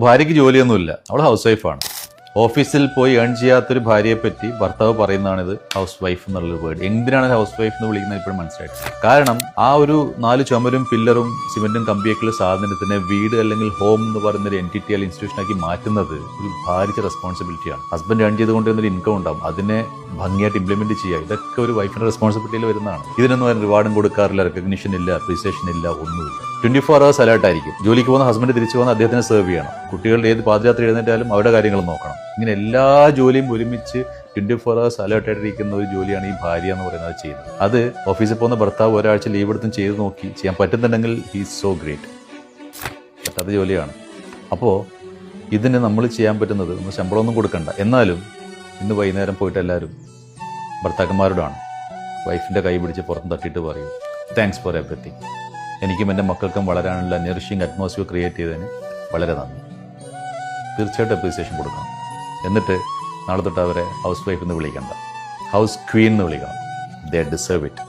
ഭാര്യയ്ക്ക് ജോലിയൊന്നുമില്ല, അവൾ ഹൗസ് വൈഫാണ്. ഓഫീസിൽ പോയി ഏൺ ചെയ്യാത്തൊരു ഭാര്യയെ പറ്റി ഭർത്താവ് പറയുന്നതാണിത് ഹൗസ് വൈഫ് എന്നുള്ളൊരു വേർഡ്. എന്തിനാണ് ഹൗസ് വൈഫ് എന്ന് വിളിക്കുന്നത് ഇപ്പോഴും മനസ്സിലായിട്ട്. കാരണം ആ ഒരു 4 ചുമരും പില്ലറും സിമെന്റും കമ്പിയൊക്കെയുള്ള സാധനത്തിനെ വീട് അല്ലെങ്കിൽ ഹോം എന്ന് പറയുന്ന ഒരു എൻറ്റിറ്റി അല്ലെങ്കിൽ ഇൻസ്റ്റിറ്റ്യൂഷനാക്കി മാറ്റുന്നത് ഒരു ഭാര്യയുടെ റെസ്പോൺസിബിലിറ്റിയാണ്. ഹസ്ബൻഡ് ഏൺ ചെയ്തുകൊണ്ട് ഒരു ഇൻകം ഉണ്ടാവും, അതിനെ ഭംഗിയായിട്ട് ഇംപ്ലിമെന്റ് ചെയ്യുക, ഇതൊക്കെ ഒരു വൈഫിന്റെ റെസ്പോൺസിബിലിറ്റിയിൽ വരുന്നതാണ്. ഇതിനൊന്നും റിവാർഡും കൊടുക്കാറില്ല, റെക്കഗ്നിഷൻ ഇല്ല, അപ്രീസിയേഷൻ ഇല്ല, ഒന്നുമില്ല. 24 hours അലേർട്ട് ആയിരിക്കും. ജോലിക്ക് പോകുന്ന ഹസ്ബൻഡ് തിരിച്ചു പോകുന്ന അദ്ദേഹത്തിന് സെർവ് ചെയ്യണം. കുട്ടികളുടെ ഏത് പാതിരാത്രി എഴുന്നേറ്റാലും അവരുടെ കാര്യങ്ങൾ നോക്കണം. ഇങ്ങനെ എല്ലാ ജോലിയും ഒരുമിച്ച് 24 hours അലേർട്ട് ആയിട്ടിരിക്കുന്ന ഒരു ജോലിയാണ് ഈ ഭാര്യ എന്ന് പറയുന്നത് ചെയ്യുന്നത്. അത് ഓഫീസിൽ പോകുന്ന ഭർത്താവ് ഒരാഴ്ച ലീവ് എടുത്തും ചെയ്ത് നോക്കി ചെയ്യാൻ പറ്റുന്നുണ്ടെങ്കിൽ ഹീസ് സോ ഗ്രേറ്റ്. പറ്റാത്ത ജോലിയാണ്. അപ്പോൾ ഇതിന് നമ്മൾ ചെയ്യാൻ പറ്റുന്നത് നമ്മൾ ശമ്പളമൊന്നും കൊടുക്കണ്ട. എന്നാലും ഇന്ന് വൈകുന്നേരം പോയിട്ട് എല്ലാവരും ഭർത്താക്കന്മാരോടാണ് വൈഫിൻ്റെ കൈ പിടിച്ച് പുറത്ത് തട്ടിയിട്ട് പറയും, താങ്ക്സ് ഫോർ എവറിത്തിങ്. എനിക്കും എൻ്റെ മക്കൾക്കും വളരാനുള്ള നറിഷിങ് അറ്റ്മോസ്ഫിയർ ക്രിയേറ്റ് ചെയ്തതിന് വളരെ നന്ദി. തീർച്ചയായിട്ടും അപ്രീസിയേഷൻ കൊടുക്കണം. എന്നിട്ട് നാളെ തൊട്ട് അവരെ ഹൗസ് വൈഫ് എന്ന് വിളിക്കണ്ട, ഹൗസ് ക്വീൻ എന്ന് വിളിക്കണം. They deserve it.